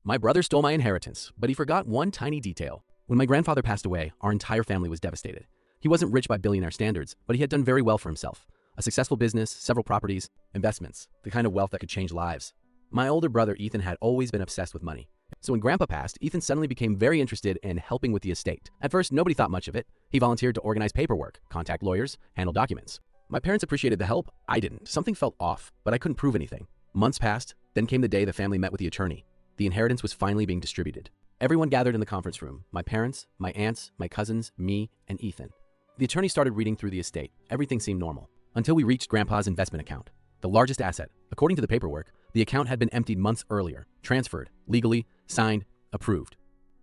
My brother stole my inheritance, but he forgot one tiny detail. When my grandfather passed away, our entire family was devastated. He wasn't rich by billionaire standards, but he had done very well for himself. A successful business, several properties, investments, the kind of wealth that could change lives. My older brother Ethan had always been obsessed with money. So when Grandpa passed, Ethan suddenly became very interested in helping with the estate. At first, nobody thought much of it. He volunteered to organize paperwork, contact lawyers, handle documents. My parents appreciated the help. I didn't. Something felt off, but I couldn't prove anything. Months passed, then came the day the family met with the attorney. The inheritance was finally being distributed. Everyone gathered in the conference room. My parents, my aunts, my cousins, me, and Ethan. The attorney started reading through the estate. Everything seemed normal. Until we reached Grandpa's investment account. The largest asset. According to the paperwork, the account had been emptied months earlier, transferred, legally, signed, approved.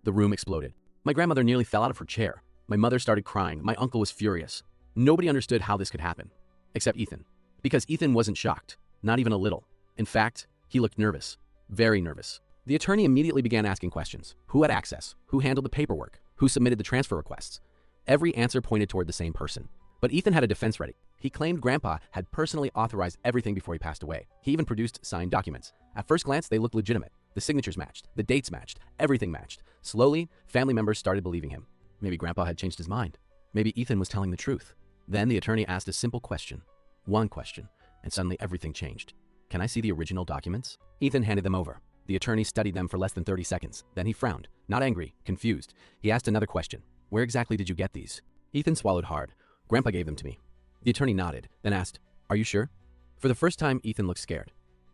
The room exploded. My grandmother nearly fell out of her chair. My mother started crying. My uncle was furious. Nobody understood how this could happen, except Ethan. Because Ethan wasn't shocked, not even a little. In fact, he looked nervous, very nervous. The attorney immediately began asking questions. Who had access? Who handled the paperwork? Who submitted the transfer requests? Every answer pointed toward the same person. But Ethan had a defense ready. He claimed Grandpa had personally authorized everything before he passed away. He even produced signed documents. At first glance, they looked legitimate. The signatures matched, the dates matched, everything matched. Slowly, family members started believing him. Maybe Grandpa had changed his mind. Maybe Ethan was telling the truth. Then the attorney asked a simple question. One question, and suddenly everything changed. Can I see the original documents? Ethan handed them over. The attorney studied them for less than 30 seconds. Then he frowned, not angry, confused. He asked another question. Where exactly did you get these? Ethan swallowed hard. Grandpa gave them to me. The attorney nodded, then asked, Are you sure? For the first time, Ethan looked scared.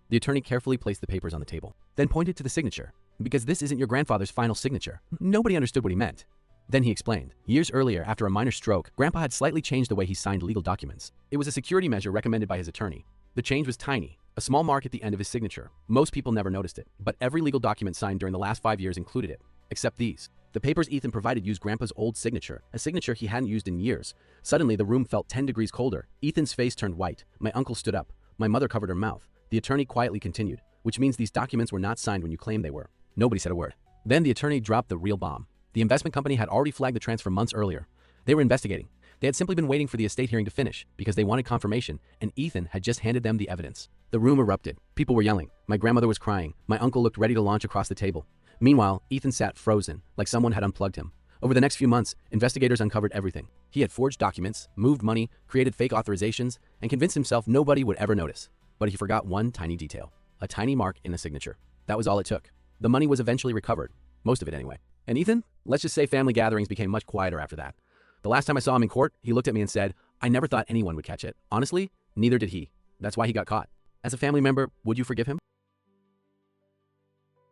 The attorney carefully placed the papers on the table, then pointed to the signature. Because this isn't your grandfather's final signature. Nobody understood what he meant. Then he explained. Years earlier, after a minor stroke, Grandpa had slightly changed the way he signed legal documents. It was a security measure recommended by his attorney. The change was tiny, a small mark at the end of his signature. Most people never noticed it, but every legal document signed during the last 5 years included it, except these. The papers Ethan provided used Grandpa's old signature, a signature he hadn't used in years. Suddenly, the room felt 10 degrees colder. Ethan's face turned white. My uncle stood up. My mother covered her mouth. The attorney quietly continued, which means these documents were not signed when you claimed they were. Nobody said a word. Then the attorney dropped the real bomb. The investment company had already flagged the transfer months earlier. They were investigating. They had simply been waiting for the estate hearing to finish because they wanted confirmation, and Ethan had just handed them the evidence. The room erupted. People were yelling. My grandmother was crying. My uncle looked ready to launch across the table. Meanwhile, Ethan sat frozen, like someone had unplugged him. Over the next few months, investigators uncovered everything. He had forged documents, moved money, created fake authorizations, and convinced himself nobody would ever notice. But he forgot one tiny detail. A tiny mark in a signature. That was all it took. The money was eventually recovered. Most of it anyway. And Ethan? Let's just say family gatherings became much quieter after that. The last time I saw him in court, he looked at me and said, I never thought anyone would catch it. Honestly, neither did he. That's why he got caught. As a family member, would you forgive him?